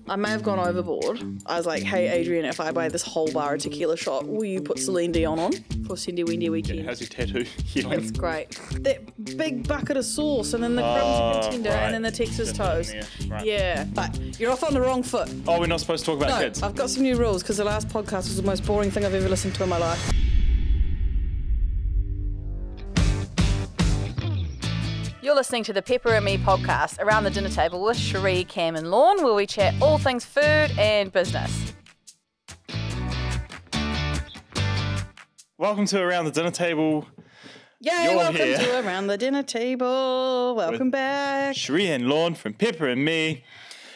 I may have gone overboard. I was like, hey, Adrian, if I buy this whole bar of tequila shot, will you put Celine Dion on for Cindy Windy Weekend? Yeah, how's your tattoo healing? That's great. That big bucket of sauce and then the crumbs contender and then the Texas toast. Right. Yeah, but you're off on the wrong foot. Oh, we're not supposed to talk about kids? I've got some new rules because the last podcast was the most boring thing I've ever listened to in my life. You're listening to the Pepper and Me podcast, Around the Dinner Table with Cherie, Cam and Lorne, where we chat all things food and business. Welcome to Around the Dinner Table. Yay, welcome to Around the Dinner Table. Welcome back. Cherie and Lorne from Pepper and Me.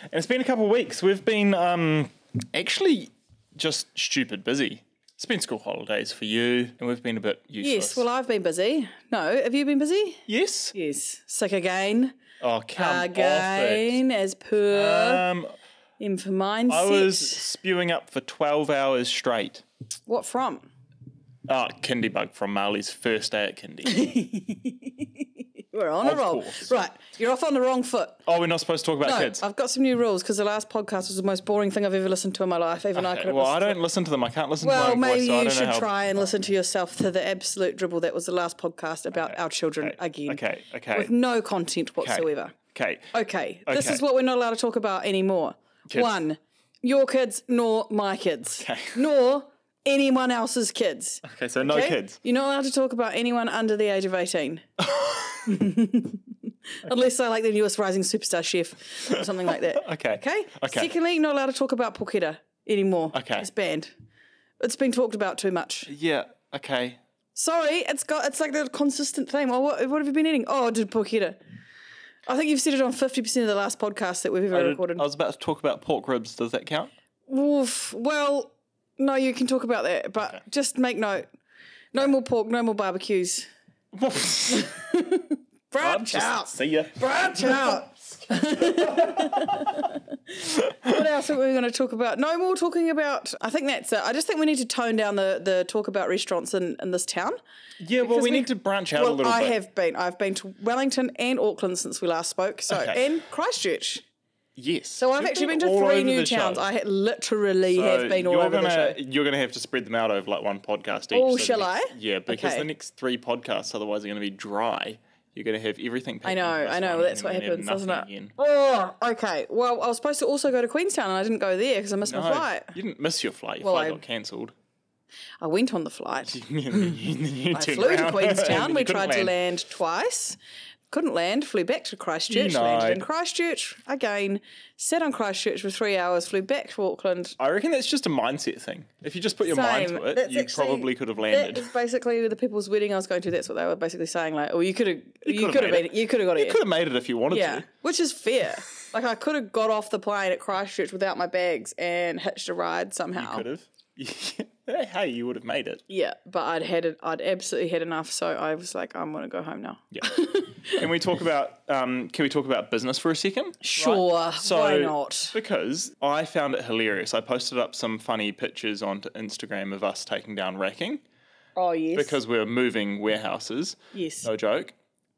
And it's been a couple of weeks. We've been actually just stupid busy. It's been school holidays for you, and we've been a bit useless. Yes, well, I've been busy. No, have you been busy? Yes. Yes. Sick again. Oh, come again, off it. As per info mindset. I was spewing up for 12 hours straight. What from? Oh, kindy bug from Marley's first day at kindy. We're on a roll. Course. Right, you're off on the wrong foot. Oh, we're not supposed to talk about kids? I've got some new rules because the last podcast was the most boring thing I've ever listened to in my life. Even I couldn't I don't listen to them. I can't listen to my Well, own maybe voice, so I you don't know should how... try and listen to yourself to the absolute dribble that was the last podcast about our children again. Okay. With no content whatsoever. Okay. This is what we're not allowed to talk about anymore. Kids. 1, your kids nor my kids. Okay. Nor anyone else's kids. Okay, so no kids. You're not allowed to talk about anyone under the age of 18. Unless I like the newest rising superstar chef or something like that. Okay. Secondly, not allowed to talk about Porchetta anymore. Okay. It's banned. It's been talked about too much. Yeah, okay. Sorry, it's like the consistent theme. Oh, what have you been eating? Oh, I did Porchetta. I think you've said it on 50% of the last podcast that we've ever recorded. I was about to talk about pork ribs. Does that count? Oof. Well, no, you can talk about that, but just make note. No more pork, no more barbecues. Branch out. See ya. Branch out. What else are we going to talk about? No more talking about... I think that's it. I just think we need to tone down the talk about restaurants in this town. Yeah, well, we need to branch out a little bit. I've been to Wellington and Auckland since we last spoke, and Christchurch. Yes. So I've actually been to 3 new towns. I literally have been all over the show. You're going to have to spread them out over like one podcast each. Oh, shall I? Yeah, because the next 3 podcasts otherwise are going to be dry. You're going to have everything packed. I know. That's what happens, doesn't it? Again. Oh, okay. Well, I was supposed to also go to Queenstown and I didn't go there because I missed my flight. You didn't miss your flight. Your flight got cancelled. I went on the flight. I flew to Queenstown. We tried to land twice. Couldn't land, flew back to Christchurch, landed in Christchurch again, sat on Christchurch for 3 hours, flew back to Auckland. I reckon that's just a mindset thing. If you just put your mind to it, you probably could have landed. That is basically the people's wedding I was going to. That's what they were basically saying. Like, oh, you could have got it. You could have made it if you wanted to. Which is fair. Like, I could have got off the plane at Christchurch without my bags and hitched a ride somehow. You could have. Hey, you would have made it. Yeah, but I'd absolutely had enough, so I was like, I'm going to go home now. Yeah. Can we talk about business for a second? Sure. Right. So, why not? Because I found it hilarious. I posted up some funny pictures onto Instagram of us taking down racking. Oh, yes. Because we're moving warehouses. Yes. No joke.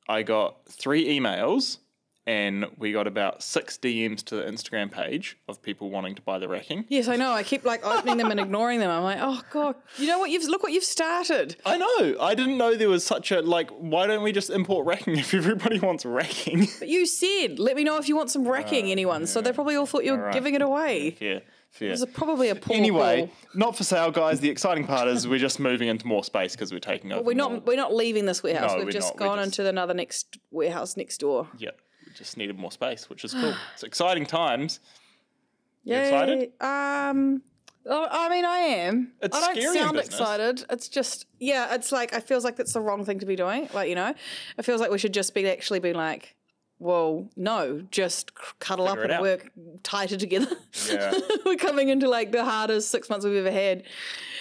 I got 3 emails and we got about 6 DMs to the Instagram page of people wanting to buy the racking. Yes, I know. I keep opening them and ignoring them. I'm like, oh God, you know what? Look what you've started. I know. I didn't know there was such a why don't we just import racking if everybody wants racking? But you said, let me know if you want some racking, anyone. So they probably all thought you were giving it away. Fair. It was probably a poor Anyway, not for sale, guys. The exciting part is we're just moving into more space because we're taking over. We're not leaving this warehouse. No, We've just gone into another next warehouse next door. Yeah. Just needed more space, which is cool. It's exciting times. Yeah. You excited? I mean, I am. It's I don't scary sound in business. excited. It's just, it's like, it feels like that's the wrong thing to be doing. It feels like we should just actually be like, well, no, just cuddle up and work tighter together. Yeah. We're coming into the hardest 6 months we've ever had.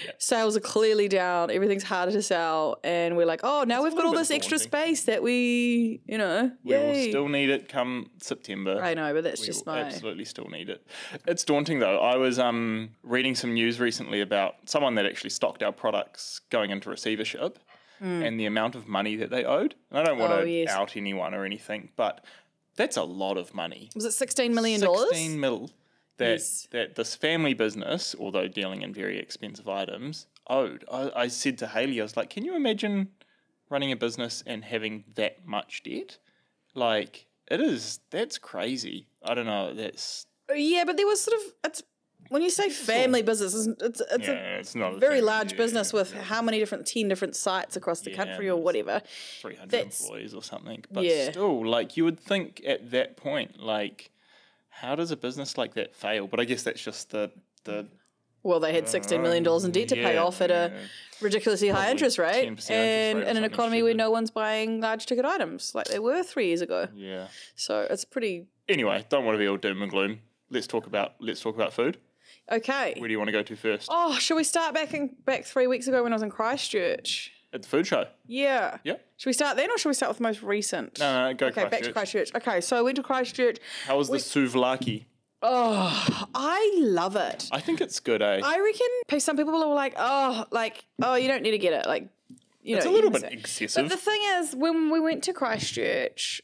Yeah. Sales are clearly down. Everything's harder to sell. And we're like, oh, now we've got all this extra space that we, We will still need it come September. I know, but that's we absolutely still need it. It's daunting though. I was reading some news recently about someone that actually stocked our products going into receivership. And the amount of money that they owed. And I don't want to out anyone or anything, but That's a lot of money. Was it $16 million? 16 mil that this family business, although dealing in very expensive items, owed. I said to Hayley, I was like, can you imagine running a business and having that much debt? Like, that's crazy. I don't know, Yeah, but there was sort of, when you say family business, it's not a very large business with how many 10 different sites across the country or whatever. 300 employees or something. But still, like, you would think at that point, like, how does a business like that fail? But I guess that's just the well, they had $16 million in debt to pay off at a ridiculously high interest rate, and in an economy where no one's buying large ticket items like they were 3 years ago. Yeah. So it's pretty. Anyway, don't want to be all doom and gloom. Let's talk about food. Okay. Where do you want to go to first? Oh, shall we start back 3 weeks ago when I was in Christchurch? At the food show? Yeah. Yeah. Should we start then or should we start with the most recent? No, go Okay, back to Christchurch. Okay, so I went to Christchurch. How was the souvlaki? Oh, I love it. I think it's good, eh? I reckon some people are like, you don't need to get it. Like, it's a little bit excessive. But the thing is, when we went to Christchurch,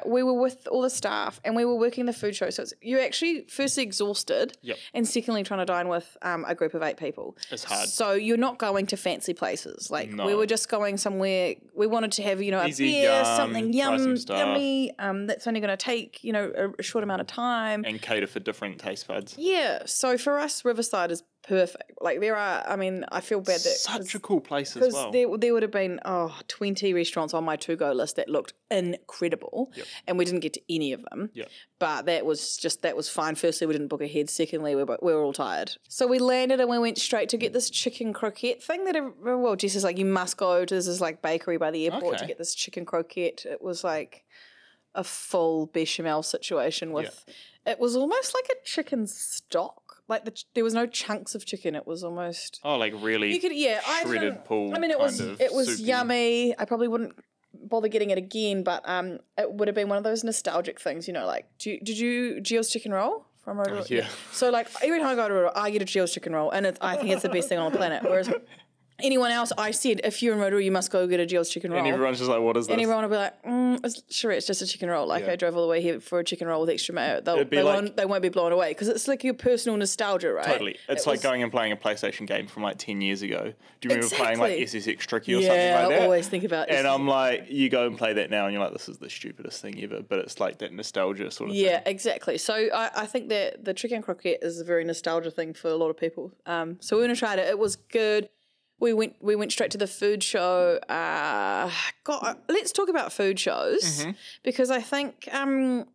we were with all the staff and we were working the food show. So you're actually firstly exhausted and secondly trying to dine with a group of 8 people. It's hard. So you're not going to fancy places. Like we were just going somewhere. We wanted to have, a easy, beer, something yummy, that's only going to take, a short amount of time. And cater for different taste buds. Yeah. So for us, Riverside is perfect. Like I feel bad that such a cool place as well. Because there would have been 20 restaurants on my to-go list that looked incredible, and we didn't get to any of them. But that was fine. Firstly, we didn't book ahead. Secondly, we were all tired. So we landed and we went straight to get this chicken croquette thing that Jess is like, you must go to this like bakery by the airport to get this chicken croquette. It was like a full bechamel situation with. It was almost like a chicken stock. Like there was no chunks of chicken. It was almost like really shredded pulled. I mean, it was yummy. I probably wouldn't bother getting it again, but it would have been one of those nostalgic things. Like, did you Gio's chicken roll from Rotorua? Yeah. So like every time I go to Rotorua, I get a Gio's chicken roll, and I think it's the best thing on the planet. Whereas anyone else, I said, if you're in Rotorua, you must go get a Gio's chicken roll. And everyone's just like, what is this? And everyone will be like, it's just a chicken roll. Like, I drove all the way here for a chicken roll with extra mayo. They won't be blown away because it's like your personal nostalgia, right? Totally. It's like going and playing a PlayStation game from like 10 years ago. Do you remember playing like SSX Tricky or something like that? Yeah, I always think about it. And I'm like, you go and play that now and you're like, this is the stupidest thing ever. But it's like that nostalgia sort of thing. Yeah, exactly. So I think that the chicken croquette is a very nostalgia thing for a lot of people. So we went and tried it. It was good. We went straight to the food show. Let's talk about food shows because I think when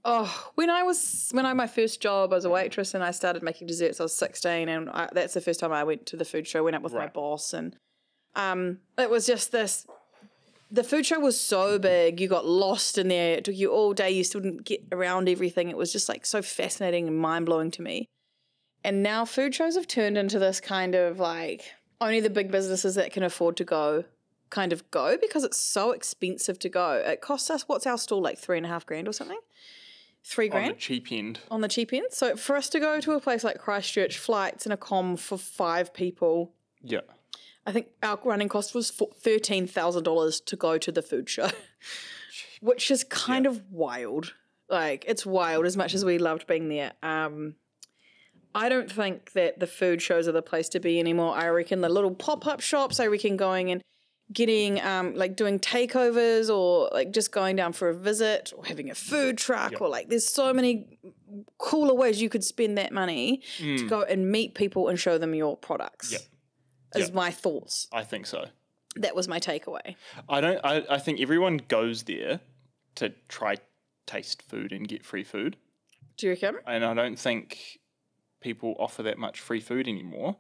I my first job as a waitress and I started making desserts, I was 16, and that's the first time I went to the food show. Went up with my boss, and it was just this. The food show was so big, you got lost in there. It took you all day. You still didn't get around everything. It was just like so fascinating and mind blowing to me. And now food shows have turned into this kind of like. Only the big businesses that can afford to go because it's so expensive to go. It costs us, what's our stall, like $3,500 or something? $3,000? On the cheap end. On the cheap end. So for us to go to a place like Christchurch, flights and a comm for 5 people. Yeah. I think our running cost was $13,000 to go to the food show, which is kind of wild. Like, it's wild as much as we loved being there. I don't think that the food shows are the place to be anymore. I reckon the little pop-up shops, going and getting, doing takeovers or, like, just going down for a visit or having a food truck or, like, there's so many cooler ways you could spend that money to go and meet people and show them your products. Is my thoughts. I think so. That was my takeaway. I think everyone goes there to try taste food and get free food. Do you reckon? And I don't think people offer that much free food anymore.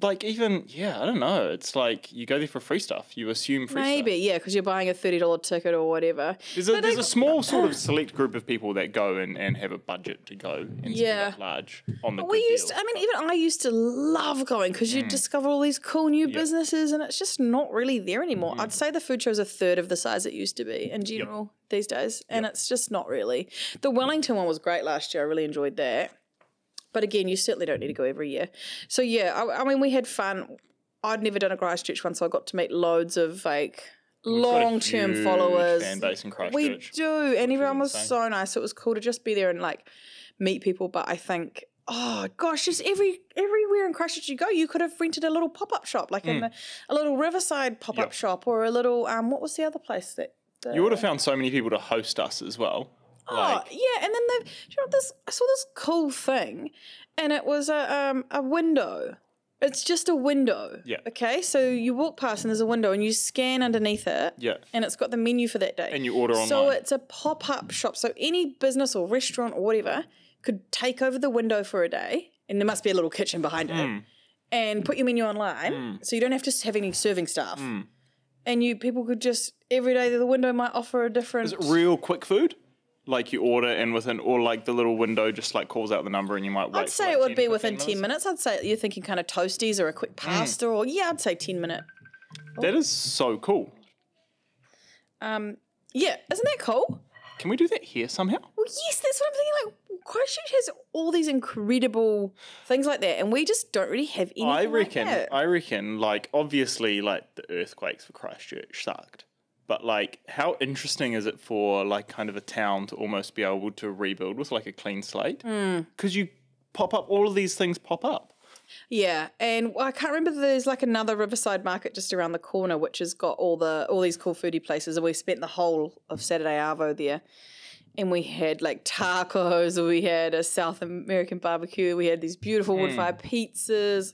Like even, I don't know. It's like you go there for free stuff. You assume free stuff. Maybe, because you're buying a $30 ticket or whatever. There's a small sort of select group of people that go and have a budget to go and spend up large on the good deals. Even I used to love going because you discover all these cool new businesses and it's just not really there anymore. I'd say the food show's a third of the size it used to be in general these days, and it's just not really. The Wellington one was great last year. I really enjoyed that. But again, you certainly don't need to go every year. So we had fun. I'd never done a Christchurch one, so I got to meet loads of like long-term followers. Fan base in Christchurch. We do, and everyone was insane. so nice. It was cool to just be there and like meet people. But I think, oh gosh, just everywhere in Christchurch you go, you could have rented a little pop-up shop, like a little riverside pop-up shop, or a little what was the other place that you would have found so many people to host us as well. Oh yeah, and then I saw this cool thing, and it was a window. It's just a window. Yeah. Okay, so you walk past and there's a window and you scan underneath it. Yeah. And it's got the menu for that day. And you order online. So it's a pop-up shop. So any business or restaurant or whatever could take over the window for a day, and there must be a little kitchen behind it, and put your menu online, so you don't have to have any serving staff. And people could just every day the window might offer a different. Is it real quick food? Like you order and within, or like the little window just like calls out the number and you might wait. I'd say it would be within 10 minutes. I'd say you're thinking kind of toasties or a quick pasta, or I'd say 10 minute. That is so cool. Yeah, isn't that cool? Can we do that here somehow? Well, yes, that's what I'm thinking. Like Christchurch has all these incredible things like that, and we just don't really have anything I reckon, like obviously, like the earthquakes for Christchurch sucked. But, like, how interesting is it for, like, kind of a town to almost be able to rebuild with, like, a clean slate? Because you pop up, all of these things pop up. Yeah, and I can't remember, there's, like, another riverside market just around the corner which has got all these cool foodie places, and we spent the whole of Saturday Arvo there. And we had, like, tacos, or we had a South American barbecue, we had these beautiful wood-fired pizzas.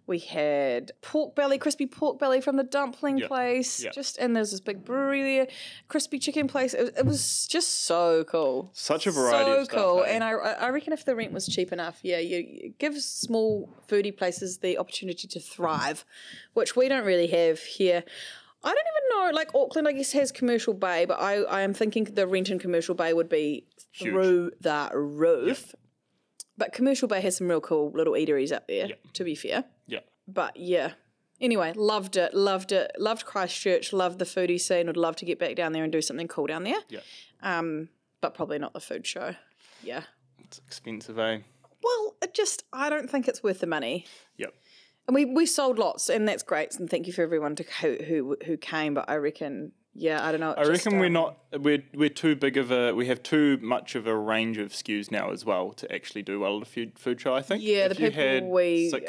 We had crispy pork belly from the dumpling place. Yep. And there's this big brewery there, crispy chicken place. It was just so cool. Such a variety of stuff. So cool. Hey? And I reckon if the rent was cheap enough, you give small foodie places the opportunity to thrive, which we don't really have here. I don't even know, like Auckland, I guess, has Commercial Bay, but I am thinking the rent in Commercial Bay would be huge. Through the roof. Yep. But Commercial Bay has some real cool little eateries up there, to be fair. Yeah. But yeah. Anyway, loved it. Loved Christchurch, loved the foodie scene, would love to get back down there and do something cool down there. Yeah. But probably not the food show. Yeah. It's expensive, eh? Well, I don't think it's worth the money. Yep. And we sold lots, and that's great. And thank you for everyone who came. But I reckon, I don't know. I reckon we're too big of we have too much of a range of SKUs now as well to actually do well at a food show, I think. Yeah, if the people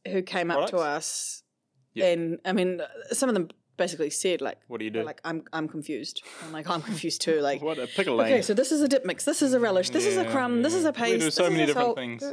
who came products? up to us, and I mean, some of them basically said, like, what do you do? Like, I'm confused. I'm like, I'm confused too. Like, what a pick a lane. Okay, so this is a dip mix. This is a relish. This is a crumb. This is a paste. We do so many different things.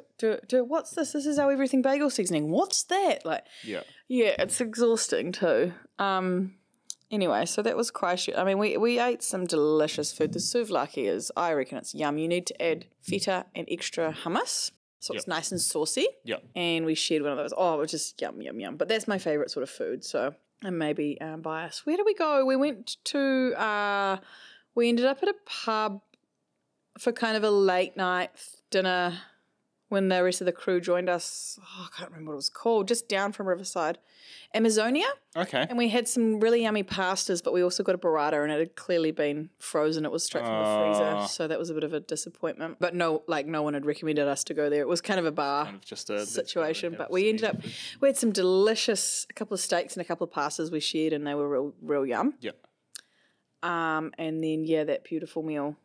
What's this? This is our everything bagel seasoning. What's that? Like, yeah, it's exhausting too. Anyway, so that was Christchurch. I mean, we ate some delicious food. The souvlaki I reckon it's yum. You need to add feta and extra hummus, so it's nice and saucy. Yeah. And we shared one of those. Oh, it was just yum, yum, yum. But that's my favourite sort of food, so I'm maybe biased. Where did we go? We went to, we ended up at a pub for kind of a late night dinner when the rest of the crew joined us. Oh, I can't remember what it was called, just down from Riverside. Amazonia. Okay. And we had some really yummy pastas, but we also got a burrata, and it had clearly been frozen. It was straight from the freezer, so that was a bit of a disappointment. But no one had recommended us to go there. It was kind of a bar just a situation, but we ended up, we had some delicious, a couple of steaks and a couple of pastas we shared, and they were real yum. Yep. And then, that beautiful meal.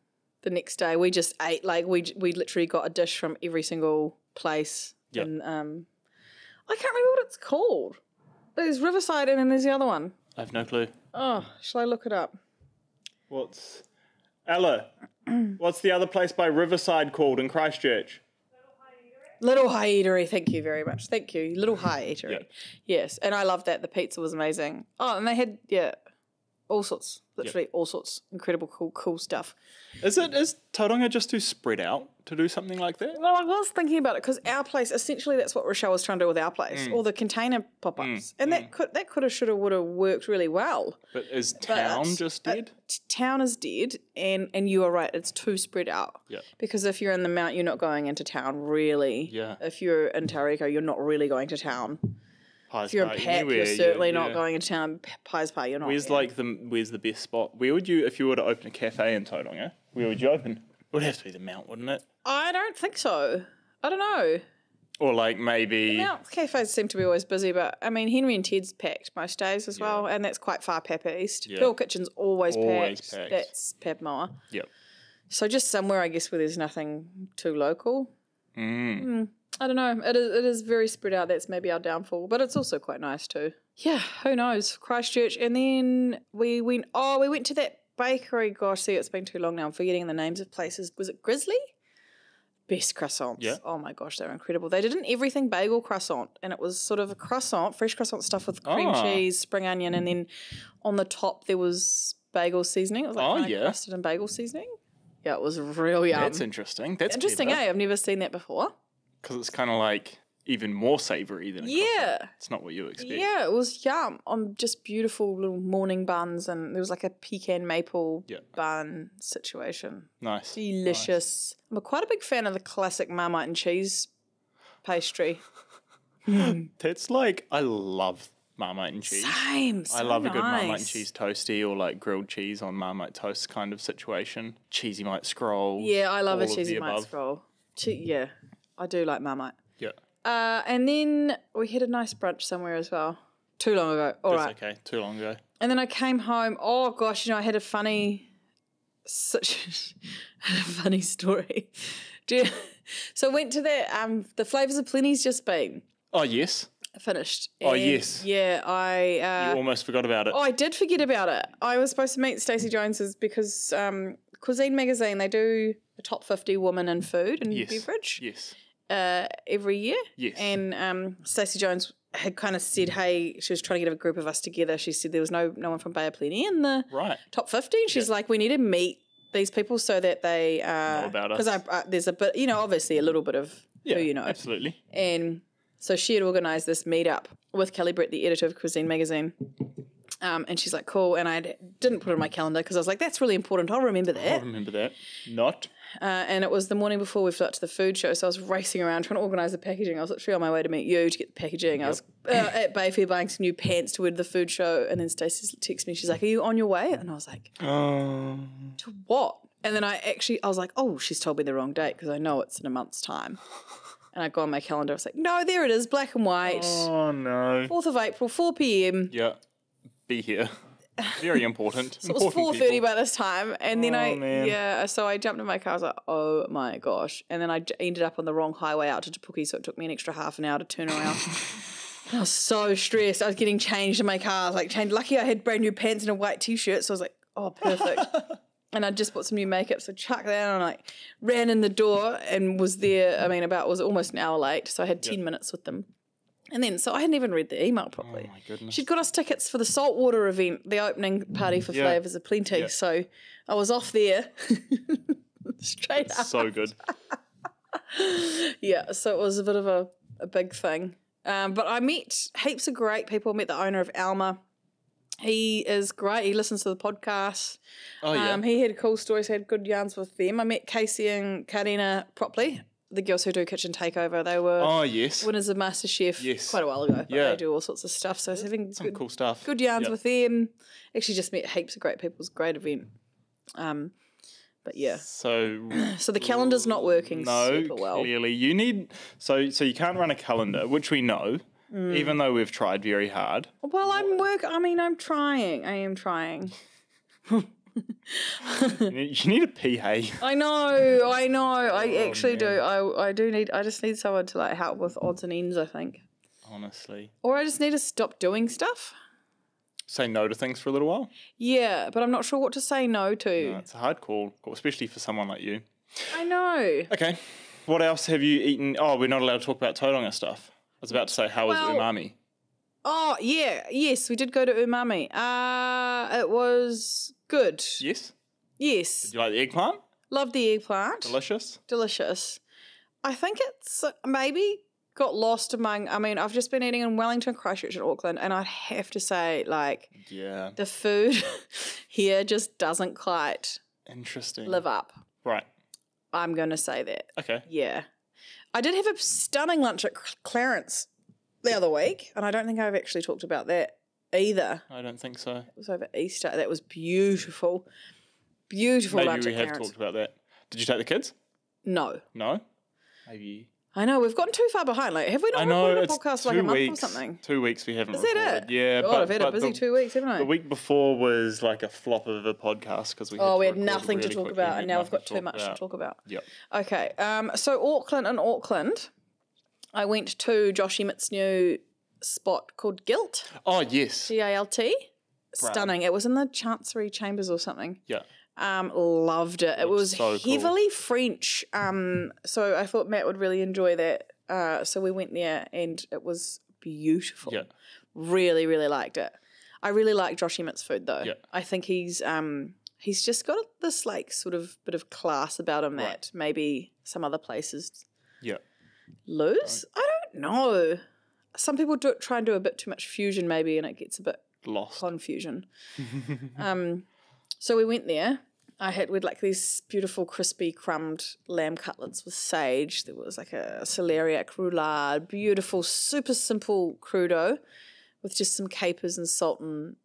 The next day, we just ate, like, we literally got a dish from every single place. Yep. And I can't remember what it's called. There's Riverside and then there's the other one. I have no clue. Oh, shall I look it up? Ella, what's the other place by Riverside called in Christchurch? Little High Eatery, thank you very much. Thank you. Little High Eatery. Yep. Yes, and I loved that. The pizza was amazing. Oh, and they had, all sorts, literally all sorts, incredible, cool stuff. Is Tauranga just too spread out to do something like that? Well, I was thinking about it because our place, essentially that's what Rochelle was trying to do with our place, all the container pop-ups. And that could have, should have, would have worked really well. But is town just dead? Town is dead, and you are right, it's too spread out. Yeah. Because if you're in the Mount, you're not going into town, really. Yeah. If you're in Tauranga, you're not really going to town. If you're in Pack, you're certainly not going into town. Pies Pie, you're not. Where's the best spot? Where would you, if you were to open a cafe in Tauranga, where would you open? It would have to be the Mount, wouldn't it? I don't think so. I don't know. Or like maybe... Now, cafes seem to be always busy, but I mean, Henry and Ted's packed most days as well, and that's quite far Papa East. Pearl Kitchen's always packed. That's Papamoa. Yep. So just somewhere, I guess, where there's nothing too local. I don't know. It is very spread out. That's maybe our downfall, but it's also quite nice too. Yeah, who knows? Christchurch, and then we went to that bakery. Gosh, see, it's been too long now. I'm forgetting the names of places. Was it Grizzly? Best croissants. Yeah. Oh my gosh, they were incredible. They did an everything bagel croissant, and it was sort of a croissant, fresh croissant stuffed with cream cheese, spring onion, and then on the top there was bagel seasoning. It was like kind of crusted in bagel seasoning. Yeah, it was real yum. That's interesting. That's interesting, clever. I've never seen that before. Because it's kind of like even more savoury than a croissant. It's not what you expect. Yeah, it was yum on just beautiful little morning buns, and there was like a pecan maple bun situation. Nice. Delicious. Nice. I'm quite a big fan of the classic Marmite and cheese pastry. That's like, I love Marmite and cheese. Same. I love a good Marmite and cheese toasty, or like grilled cheese on Marmite toast kind of situation. Cheesy Mite scroll. Yeah, I love a cheesy Mite scroll. Yeah, I do like Marmite. Yeah. And then we had a nice brunch somewhere as well. Too long ago. That's okay. Too long ago. And then I came home. Oh gosh, I had a funny story. So I went to the Flavours of Plenty's just been. Oh yes. Finished. Oh yes. Yeah, you almost forgot about it. Oh, I did forget about it. I was supposed to meet Stacey Jones's because Cuisine magazine, they do the top 50 women in food and beverage. Yes. Every year. Yes. And Stacey Jones had kind of said, hey, she was trying to get a group of us together. She said there was no one from Bay of Plenty in the top 50. And she's like, we need to meet these people so that they know about us. Because there's a bit, obviously a little bit of who you know. Absolutely. And so she had organised this meetup with Kelly Brett, the editor of Cuisine magazine. And she's like, cool. And I didn't put it on my calendar because I was like, that's really important. I'll remember that. I'll remember that. Not. And it was the morning before we flew out to the food show, so I was racing around trying to organise the packaging. I was literally on my way to meet you to get the packaging. I was at Bayfair buying some new pants to wear to the food show, and then Stacey texted me. She's like, are you on your way? And I was like, to what? And then I was like, oh, she's told me the wrong date because I know it's in a month's time. And I go on my calendar. I was like, no, there it is, black and white. Oh, no. 4th of April, 4 p.m. Yeah, be here. Very important. So it was 4:30 by this time. And then so I jumped in my car. I was like, oh my gosh. And then I ended up on the wrong highway out to Te Puke, so it took me an extra half an hour to turn around. I was so stressed. I was getting changed in my car. Lucky I had brand new pants and a white t-shirt, so I was like, oh, perfect. And I just bought some new makeup, so chucked that on, and I ran in the door and was there, was almost an hour late, so I had 10 minutes with them. And then, so I hadn't even read the email properly. Oh, my goodness. She'd got us tickets for the saltwater event, the opening party for Flavours of Plenty. Yeah. So I was off there straight up. So good. Yeah, so it was a bit of a big thing. But I met heaps of great people. I met the owner of Alma. He is great. He listens to the podcast. Oh, yeah. He had cool stories, had good yarns with them. I met Casey and Karina properly. The girls who do Kitchen Takeover, they were winners of MasterChef quite a while ago. Yeah. They do all sorts of stuff. So I was having some cool stuff. Good yarns with them. Actually just met heaps of great people. It was a great event. But yeah. So the calendar's not working super well. Clearly. You need so you can't run a calendar, which we know, even though we've tried very hard. Well, I'm trying. I am trying. You need a PA. I know. I actually do. I do need. I just need someone to help with odds and ends, I think. Honestly. Or I just need to stop doing stuff. Say no to things for a little while. Yeah, but I'm not sure what to say no to. No, it's a hard call, especially for someone like you. I know. Okay. What else have you eaten? Oh, we're not allowed to talk about Tauranga stuff. I was about to say, how was umami? Oh, yeah. Yes, we did go to umami. It was good. Yes? Yes. Did you like the eggplant? Loved the eggplant. Delicious. I think it's maybe got lost among, I've just been eating in Wellington, Christchurch and Auckland, and I'd have to say, the food here just doesn't quite live up. Right. I'm going to say that. Okay. Yeah. I did have a stunning lunch at Clarence the other week, and I don't think I've actually talked about that either. I don't think so. It was over Easter. That was beautiful. Beautiful lunch at Clarence. Maybe we have talked about that. Did you take the kids? No. No? Maybe. I know, we've gotten too far behind. Like, have we not recorded a podcast for like a month or something? 2 weeks we haven't Is recorded. that it? Yeah, God, I've had a busy 2 weeks, haven't I? The week before was like a flop of a podcast because we had nothing to talk about, and now we've got too much to talk about. Yep. Okay, so Auckland, I went to Josh Emmett's new spot called Gilt. Oh, yes. Galt. Stunning. It was in the Chancery Chambers or something. Yeah. Loved it. It was so heavily French. So I thought Matt would really enjoy that. So we went there and it was beautiful. Yeah. Really, really liked it. I really like Josh Emmett's food though. Yeah. I think he's just got this like sort of bit of class about him that maybe some other places lose. I don't know. Some people try and do a bit too much fusion maybe, and it gets a bit lost. Confusion. So we went there. We'd like these beautiful crispy crumbed lamb cutlets with sage. There was like a celeriac roulade, beautiful, super simple crudo with just some capers and salt and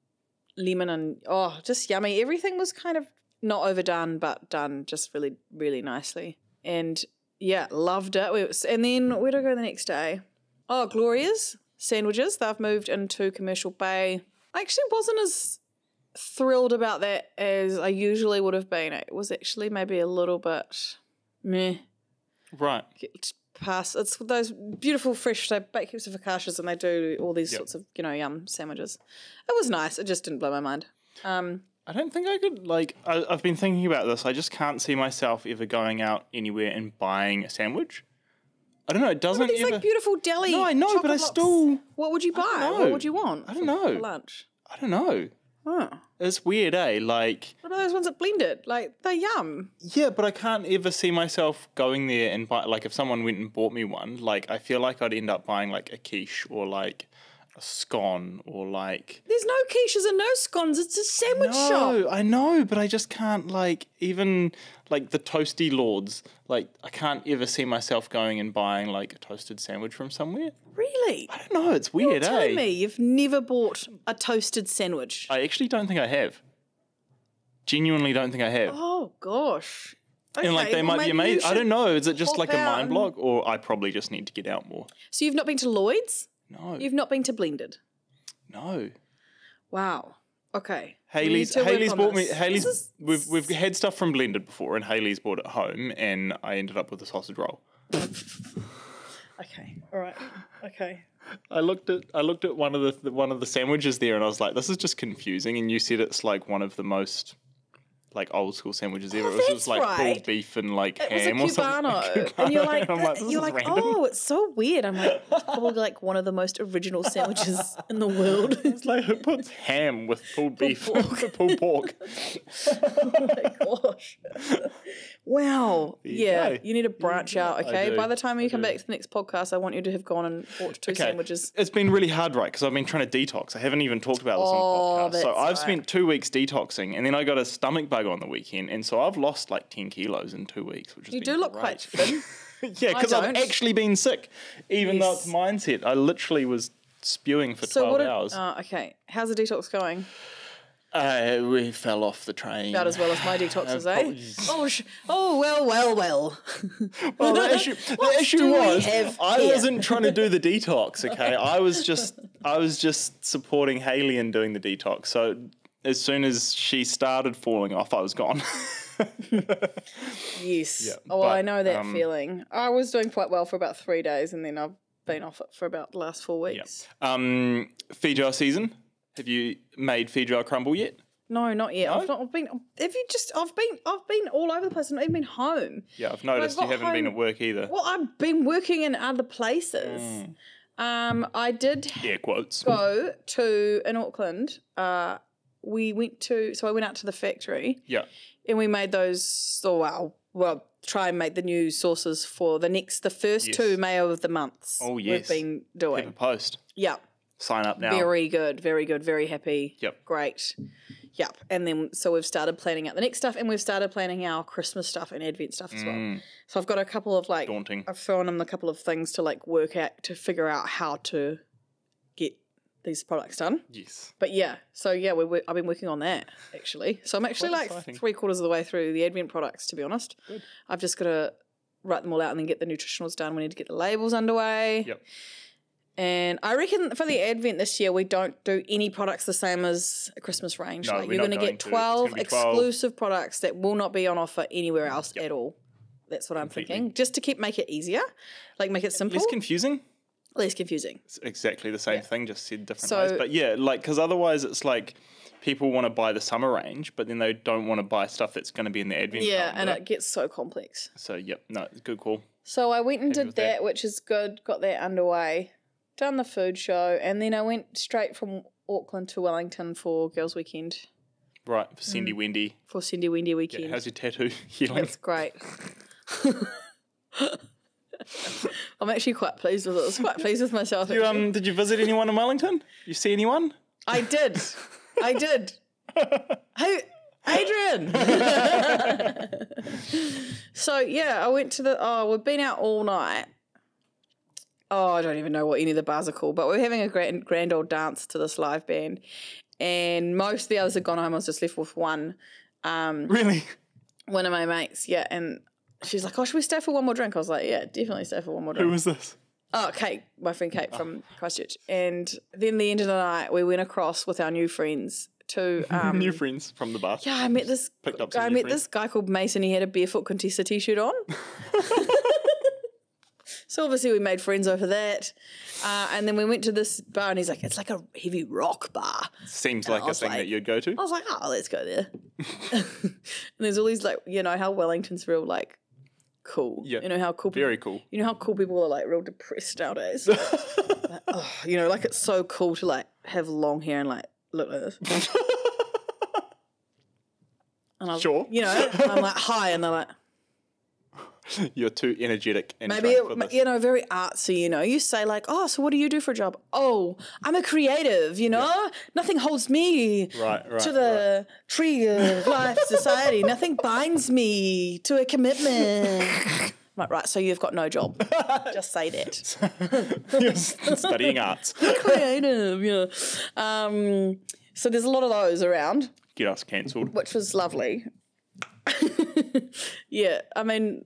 lemon and just yummy. Everything was kind of not overdone but done just really, really nicely. And yeah, loved it. And then where did I go the next day? Oh, Gloria's Sandwiches. They've moved into Commercial Bay. I actually wasn't as thrilled about that as I usually would have been. It was actually maybe a little bit meh. Right. It's those beautiful fresh, they bake heaps of focaccias and they do all these sorts of, yum sandwiches. It was nice. It just didn't blow my mind. I don't think I could, I've been thinking about this. I just can't see myself ever going out anywhere and buying a sandwich. I don't know. It doesn't these ever... like beautiful deli. No, I know, but I still... What would you buy? What would you want? I don't know. For lunch? I don't know. Oh. It's weird, eh? What are those ones that blended? Like, they're yum. Yeah, but I can't ever see myself going there and buy... Like, if someone went and bought me one, I feel like I'd end up buying, a quiche or, a scone or, There's no quiches and no scones. It's a sandwich shop. I know, but I just can't, even, the Toasty Lords. I can't ever see myself going and buying, a toasted sandwich from somewhere. Really? I don't know. It's weird, You're telling me you've never bought a toasted sandwich? I actually don't think I have. Genuinely don't think I have. Oh, gosh. Okay, and they might be amazing. I don't know. Is it just a mind block, or I probably just need to get out more? So you've not been to Lloyd's? No. You've not been to Blended? No. Wow. Okay. Haley's bought me. We've had stuff from Blended before, and Haley's bought it home, and I ended up with a sausage roll. Okay. All right. Okay. I looked at one of the sandwiches there, and I was like, "This is just confusing." And you said it's one of the most old school sandwiches ever. It was pulled beef and ham or something. And you're like, oh, it's so weird. I'm like, it's probably one of the most original sandwiches in the world. It's who puts ham with pulled beef, pulled pork? Oh my gosh. Wow. Yeah, you need to branch out, okay? By the time you come back to the next podcast, I want you to have gone and bought 2 sandwiches. It's been really hard, right? Because I've been trying to detox. I haven't even talked about this on the podcast. So I've spent 2 weeks detoxing, and then I got a stomach bug on the weekend, and so I've lost 10 kilos in 2 weeks, which is you do look quite thin. Yeah, because I've actually been sick, even though it's mindset. I literally was spewing for 12 hours. Okay. How's the detox going? We fell off the train. About as well as my detoxes, eh? Well. Well, the issue was I wasn't trying to do the detox, okay? I was just supporting Haley in doing the detox. So as soon as she started falling off, I was gone. Yes. Yeah, I know that feeling. I was doing quite well for about 3 days, and then I've been off it for about the last 4 weeks. Yeah. Feijoa season. Have you made feijoa crumble yet? No, not yet. No? I've been all over the place. I've not even been home. Yeah, I've noticed you haven't been at work either. Well, I've been working in other places. I did air quotes go to in Auckland. I went out to the factory. Yeah. And we made those. Try and make the new sauces for the first 2 Mayo of the months. Oh yes. We've been doing. Keep a post. Yeah. Sign up now. Very good, very happy. Yep. Great. Yep. And then so we've started planning out the next stuff, and we've started planning our Christmas stuff and Advent stuff as well. So I've got a couple of daunting. I've thrown them a couple of things to work out to figure out how to get these products done. Yes. But yeah, so yeah, I've been working on that actually. So I'm actually 3/4 of the way through the Advent products, to be honest. Good. I've just got to write them all out and then get the nutritionals done. We need to get the labels underway. Yep. And I reckon for the Advent this year, we don't do any products the same as a Christmas range. No, like we're you're not going to going get to. 12 It's gonna be 12. exclusive products that will not be on offer anywhere else at all. That's what I'm Completely. thinking. Just to make it easier, like make it simple. Less confusing. Less confusing. It's exactly the same thing, just said different So- ways. But yeah, like, because otherwise it's like people want to buy the summer range, but then they don't want to buy stuff that's going to be in the Advent Yeah, and calendar. it gets so complex. So, yep, no, good call. So I went and Happy did with that, that. which is good. Got that underway. Done the food show, and then I went straight from Auckland to Wellington for Girls' Weekend, Right, for Cindy Wendy. for Cindy Wendy Yeah, Weekend. how's your tattoo healing? It's great. I'm actually quite pleased with it. I was quite pleased with myself. actually. Did you visit anyone in Wellington? You see anyone? I did. Hey, Adrian. So yeah, I went to we've been out all night. Oh, I don't even know what any of the bars are called, but we're having a grand old dance to this live band, and most of the others had gone home. I was just left with one. Really? One of my mates, yeah, and she's like, "Oh, should we stay for one more drink?" I was like, "Yeah, definitely stay for one more drink." Who was this? Oh, Kate, my friend Kate from Christchurch. And then the end of the night, we went across with our new friends to New friends from the bar. Yeah, I met this. Picked up some I new met friends. this guy called Mason. He had a Barefoot Contessa t-shirt on. So obviously we made friends over that, and then we went to this bar, and he's like, "It's like a heavy rock bar." Seems And like I a was thing like- that you'd go to. I was like, "Oh, let's go there." And there's all these, like, you know how Wellington's real, like, cool. Yeah, You know how cool. Very cool. You know how cool people are, like, real depressed nowadays. Like, oh, you know, like, it's so cool to, like, have long hair and, like, look like this. And I was, Sure. You know, and I'm like, "Hi," and they're like, You're too energetic and maybe, drunk for this. you know, very artsy, you know. You say, like, "Oh, so what do you do for a job?" "Oh, I'm a creative, you know. Nothing holds me Right, to the tree of life society. Nothing binds me to a commitment." I'm like, right, so you've got no job. Just say that. You're studying arts. Creative, you know. So there's a lot of those around, Get us cancelled. which was lovely. Yeah, I mean,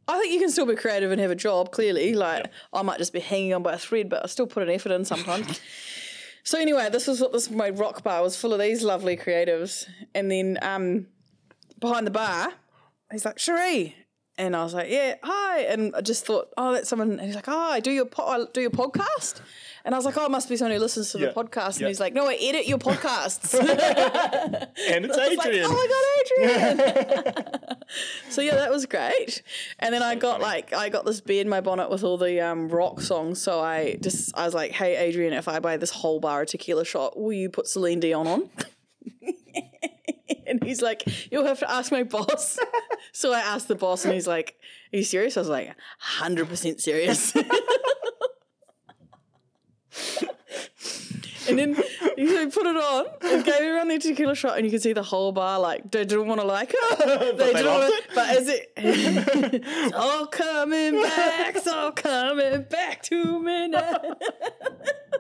I think you can still be creative and have a job, clearly. Like, I might just be hanging on by a thread, but I still put an effort in sometimes. So anyway, this was what my rock bar was, full of these lovely creatives. And then behind the bar, he's like, "Cherie." And I was like, "Yeah, hi." And I just thought, oh, that's someone. And he's like, "Oh, I do your podcast." And I was like, "Oh, it must be someone who listens to the Yeah, podcast." And yeah. he's like, "No, I edit your podcasts." And it's I was like, Adrian. "Oh my God, Adrian." So yeah, that was great. And then I got this bee in my bonnet with all the rock songs. So I was like, "Hey, Adrian, if I buy this whole bar of tequila shot, will you put Celine Dion on?" And he's like, "You'll have to ask my boss." So I asked the boss, and he's like, "Are you serious?" I was like, 100% serious. And then he put it on and gave everyone their tequila shot, and you could see the whole bar, like, they didn't want to like it. they didn't loved wanna, But as it, it's all coming back, it's all coming back to me now.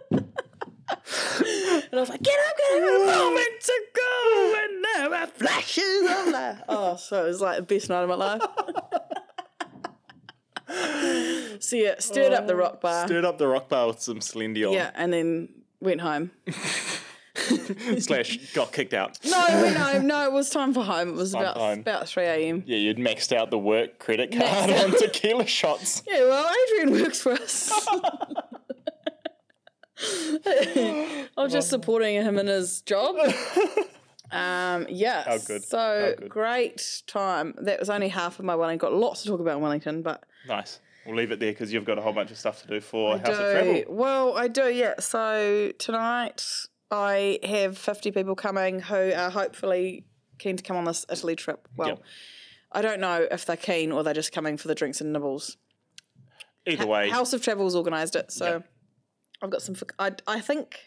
And I was like, "Get up, a moment to go, and now my flashes of light." Oh, so it was like the best night of my life. So yeah, stirred up the rock bar. Stirred up the rock bar with some Celine Dion. Yeah, and then went home. / got kicked out. No, we went home. No, it was time for home. It was Time for home. about 3 a.m. Yeah, you'd maxed out the work credit card Maxed on tequila shots. Yeah, well, Adrian works for us. I'm just supporting him in his job. Yeah. How good. So How good. great time. That was only half of my Wellington. Got lots to talk about in Wellington, but Nice. We'll leave it there because you've got a whole bunch of stuff to do for House of Travel. Well, I do, yeah. So tonight I have 50 people coming who are hopefully keen to come on this Italy trip. Well, Yep. I don't know if they're keen or they're just coming for the drinks and nibbles. Either way. House of Travel's organised it, so Yep. I've got some. I think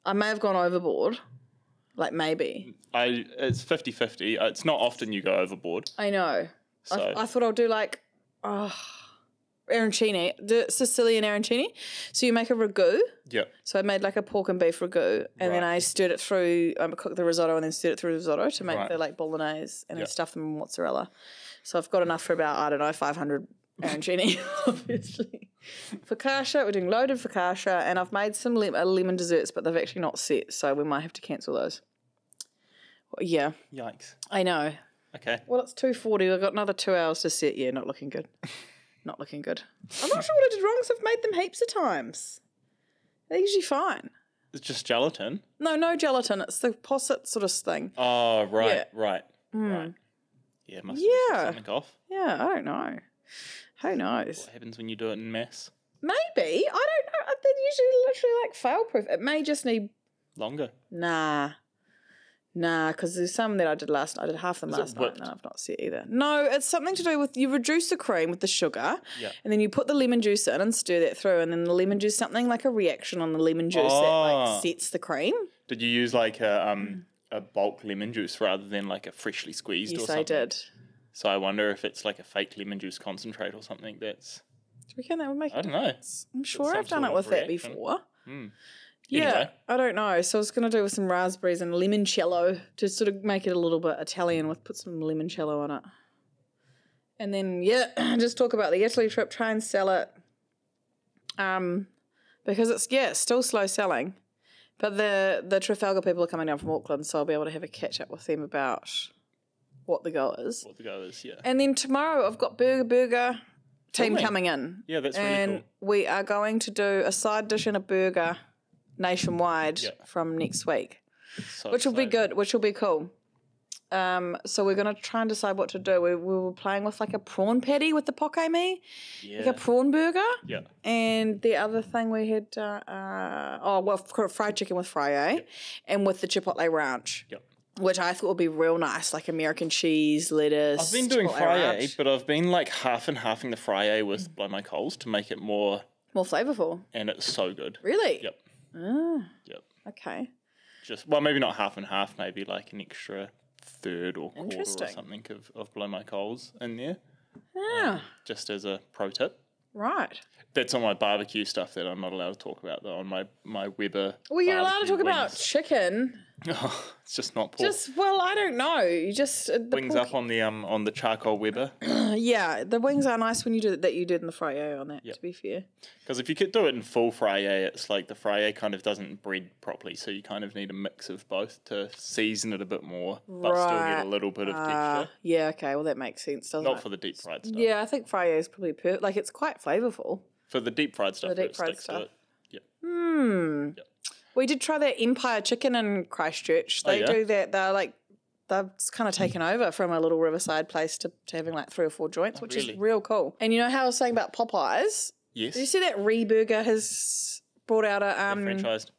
I may have gone overboard, like maybe. It's 50-50. It's not often you go overboard. I know. So I thought I'll do like arancini, the Sicilian arancini. So you make a ragu. Yep. So I made like a pork and beef ragu, and then Right. I stirred it through. Cooked the risotto and then stirred it through risotto to make Right. the like bolognese, and then Yep. stuffed them with mozzarella. So I've got enough for about, I don't know, 500 arancini, obviously. Focaccia, we're doing loaded focaccia, and I've made some lemon desserts, but they've actually not set, so we might have to cancel those. Well, yeah. Yikes. I know. Okay. Well, it's 2:40. We've got another 2 hours to set. Yeah, not looking good. Not looking good. I'm not sure what I did wrong because I've made them heaps of times. They're usually fine. It's just gelatin? No gelatin. It's the posset sort of thing. Oh, right, Yeah. right. Yeah, must have Yeah. something off. Yeah, I don't know. Who knows? What happens when you do it in mass? Maybe. I don't know. They're usually literally like fail-proof. It may just need... Longer. Nah, because there's some that I did last night. I did half them last night, and I've not set either. No, it's something to do with you reduce the cream with the sugar, and then you put the lemon juice in and stir that through, and then the lemon juice, something like a reaction on the lemon juice that like sets the cream. Did you use like a bulk lemon juice rather than like a freshly squeezed or something? Yes, I did. So I wonder if it's like a fake lemon juice concentrate or something that's... Do you reckon that would make I don't know. I'm sure I've done it with that before. Yeah, Anyway. I don't know. So I was going to do with some raspberries and limoncello to sort of make it a little bit Italian put some limoncello on it. And then, just talk about the Italy trip, try and sell it. Because it's still slow selling. But the Trafalgar people are coming down from Auckland, so I'll be able to have a catch up with them about what the goal is. And then tomorrow I've got Burger team coming in. Yeah, that's really cool. And we are going to do a side dish and a burger nationwide from next week, which will be good, which will be cool. So we're going to try and decide what to do. We were playing with like a prawn patty with the poke me, like a prawn burger. Yeah. And the other thing we had, fried chicken with fryer and with the chipotle ranch. Yep. Which I thought would be real nice, like American cheese, lettuce. I've been doing fryer, but I've been like half and halving the fryer with blow my coals to make it more flavourful. And it's so good. Really? Yep. Yep. Okay. Maybe not half and half, maybe like an extra third or quarter or something of blow my coals in there. Yeah. Just as a pro tip. Right. That's on my barbecue stuff that I'm not allowed to talk about, though, on my Weber. Well, you're allowed to talk about chicken. Oh, it's just not pork. I don't know. You just wings up on the charcoal Weber. Yeah, the wings are nice when you do that. You did in the fryer on that. To be fair, because if you could do it in full fryer, it's like the fryer kind of doesn't bread properly, so you kind of need a mix of both to season it a bit more, but still get a little bit of texture. Yeah, okay. Well, that makes sense, doesn't it? Not for the deep fried stuff. Yeah, I think fryer is probably perfect. Like it's quite flavourful for the deep fried stuff. To it. Yeah. We did try that Empire Chicken in Christchurch. They do that. They've kind of taken over from a little riverside place to having like 3 or 4 joints, which is real cool. And you know how I was saying about Popeyes? Yes. Did you see that Reburger has brought out a franchised?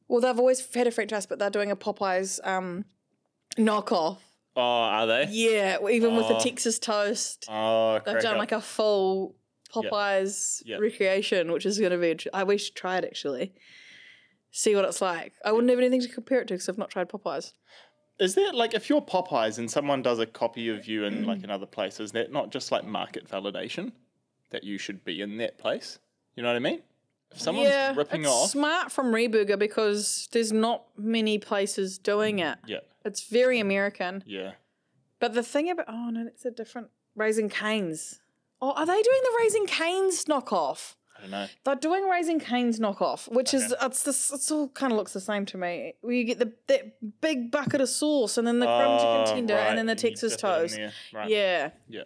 Well, they've always had a franchise, but they're doing a Popeyes knockoff. Oh, are they? Yeah, even with the Texas toast. Oh, they've done like a full Popeyes recreation, which is going to be. We should try it actually. See what it's like. I wouldn't have anything to compare it to because I've not tried Popeyes. Is that like if you're Popeyes and someone does a copy of you in like another place, is that not just like market validation that you should be in that place? You know what I mean? If someone's ripping off. It's smart from Reburger because there's not many places doing it. Yeah. It's very American. Yeah. But the thing about that's a different Raising Cane's. Oh, are they doing the Raising Cane's knockoff? I don't know. They're doing Raising Cane's knockoff, which is it's all kind of looks the same to me. Where you get that big bucket of sauce and then the crumb chicken tender and then the Texas toast. Right. Yeah. Yeah.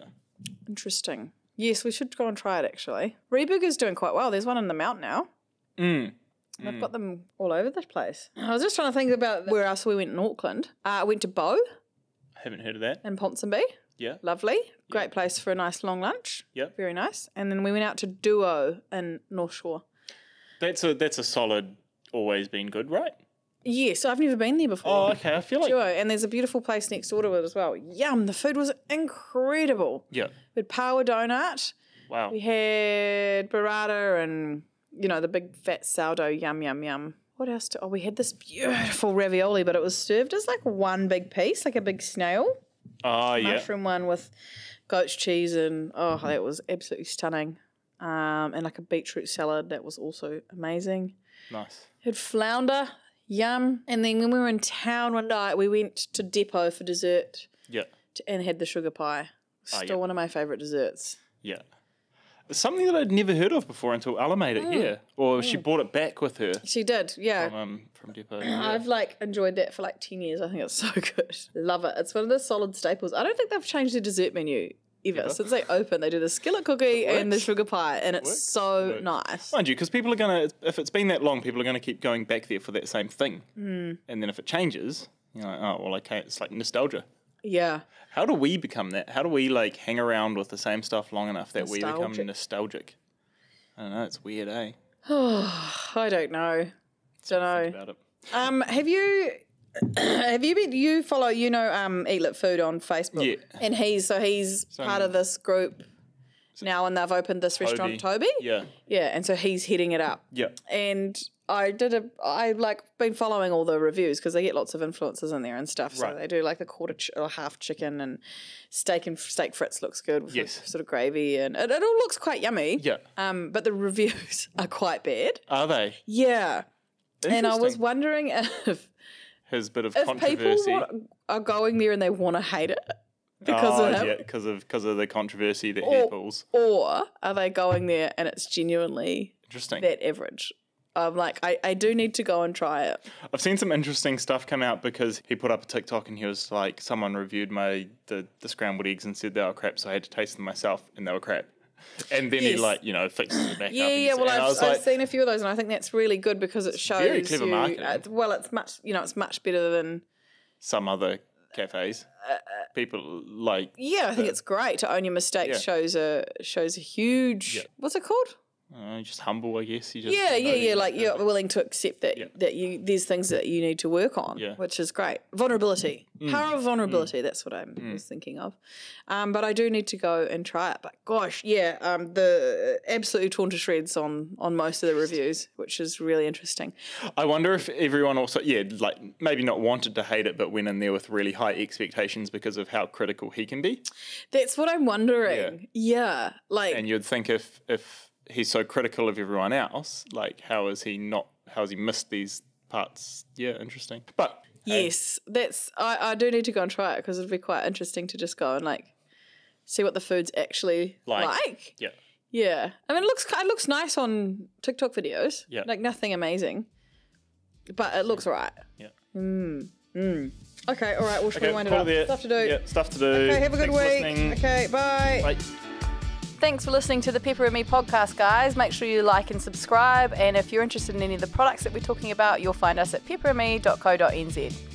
Interesting. Yes, we should go and try it actually. Reburger's doing quite well. There's one in the Mount now. They've got them all over the place. I was just trying to think about where else we went in Auckland. I went to Bow. I haven't heard of that. In Ponsonby. Yeah. Lovely. Great place for a nice long lunch. Yep. Very nice. And then we went out to Duo in North Shore. That's a solid, always been good, right? Yes, I've never been there before. Oh, okay. I feel like... Duo. And there's a beautiful place next door to it as well. Yum. The food was incredible. Yeah. We had power donut. Wow. We had burrata and, the big fat sourdough. Yum, yum, yum. What else? We had this beautiful ravioli, but it was served as like one big piece, like a big snail. Oh, yeah. Mushroom one with goat's cheese and, that was absolutely stunning. And like a beetroot salad, that was also amazing. Nice. Had flounder, yum. And then when we were in town one night, we went to Depot for dessert. Yeah. And had the sugar pie. Still one of my favourite desserts. Yeah. It's something that I'd never heard of before until Ella made it here. Or she brought it back with her. She did, yeah. From Depot. Yeah. I've enjoyed that for 10 years. I think it's so good. Love it. It's one of the solid staples. I don't think they've changed the dessert menu ever. Since they opened. They do the skillet cookie and the sugar pie, and it's so nice. Mind you, because people are going to, if it's been that long, people are going to keep going back there for that same thing. And then if it changes, you're like, oh, well, okay, it's like nostalgia. Yeah. How do we become that? How do we hang around with the same stuff long enough that we become nostalgic? I don't know. It's weird, eh? I don't know. Don't know. Think about it. Have you been? You follow? Eat Lit Food on Facebook. Yeah. And he's part of this group now, and they've opened this restaurant, Toby. Yeah. Yeah, and so he's heading it up. Yeah. And I been following all the reviews because they get lots of influencers in there and stuff. So they do the quarter or half chicken and steak fritz looks good with sort of gravy, and it all looks quite yummy. Yeah. But the reviews are quite bad. Are they? Yeah. And I was wondering if his bit of controversy. People are going there and they want to hate it because of him. Yeah, because of the controversy that he pulls. Or are they going there and it's genuinely interesting that average? I'm I do need to go and try it. I've seen some interesting stuff come out because he put up a TikTok and he was like, someone reviewed the scrambled eggs and said they were crap, so I had to taste them myself and they were crap. And then he fixes it back up. Yeah. Well, I've seen a few of those, and I think that's really good because it shows very clever marketing. It's much it's much better than some other cafes. People Yeah, I think it's great to own your mistakes. Shows a huge. What's it called? Just humble, I guess. You just you're willing to accept that there's things that you need to work on, which is great. Vulnerability, power of vulnerability. That's what I was thinking of. But I do need to go and try it. But gosh, the absolutely torn to shreds on most of the reviews, which is really interesting. I wonder if everyone also, maybe not wanted to hate it, but went in there with really high expectations because of how critical he can be. That's what I'm wondering. Yeah, and you'd think if he's so critical of everyone else, how has he missed these parts? Yeah, interesting. But yes, I do need to go and try it because it'd be quite interesting to just go and see what the food's actually like. Yeah. Yeah. I mean, it looks nice on TikTok videos. Yeah. Nothing amazing, but it looks right. Yeah. Okay, all right, well, should we wind it up? Stuff to do. Yeah, stuff to do. Okay, have a good week. Okay, bye. Bye. Thanks for listening to the Pepper and Me podcast, guys. Make sure you like and subscribe. And if you're interested in any of the products that we're talking about, you'll find us at pepperandme.co.nz.